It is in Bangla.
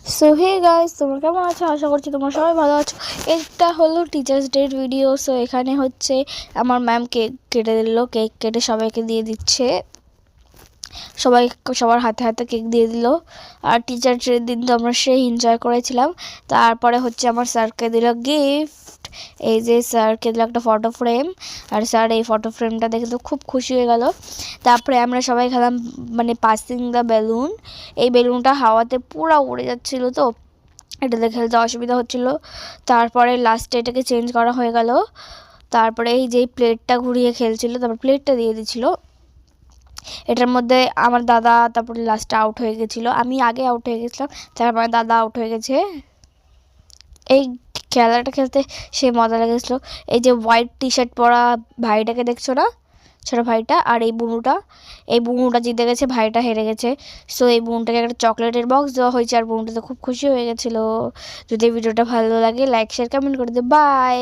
সো হে গাইস, তোমরা কেমন আছো? আশা করছি তোমরা সবাই ভালো আছো। এটা হলো টিচার্স ডে ভিডিও। সো এখানে হচ্ছে আমার ম্যাম কেক কেটে দিল, কেক কেটে সবাইকে দিয়ে দিচ্ছে। সবাই সবার হাতে হাতে কেক দিয়ে দিল। আর টিচার্স ডের দিন তো আমরা সেই এনজয় করেছিলাম। তারপরে হচ্ছে আমার স্যারকে দিল গিফট। এই যে স্যারকে দিল একটা ফটো ফ্রেম। আর স্যার এই ফটো ফ্রেমটা দেখে তো খুব খুশি হয়ে গেল। তারপরে আমরা সবাই খেলাম মানে পাসিং দ্য বেলুন। এই বেলুনটা হাওয়াতে পুরো উড়ে যাচ্ছিলো, তো এটাতে খেলতে অসুবিধা হচ্ছিল। তারপরে লাস্টে এটাকে চেঞ্জ করা হয়ে গেল। তারপরে এই যে প্লেটটা ঘুরিয়ে খেলছিল, তারপর প্লেটটা দিয়ে দিছিল। এটার মধ্যে আমার দাদা তারপরে লাস্টে আউট হয়ে গেছিলো। আমি আগে আউট হয়ে গেছিলাম, তারপরে দাদা আউট হয়ে গেছে। এই খেলাটা খেলতে সে মজা লেগেছিলো। এই যে হোয়াইট টি শার্ট পরা ভাইটাকে দেখছো না, ছোটো ভাইটা, আর এই বুনুটা জিতে গেছে, ভাইটা হেরে গেছে। সো এই বুনুটাকে একটা চকলেটের বক্স দেওয়া হয়েছে, আর বুনুটা তো খুব খুশি হয়ে গেছিলো। যদি ভিডিওটা ভালো লাগে লাইক শেয়ার কমেন্ট করে দিও। বাই।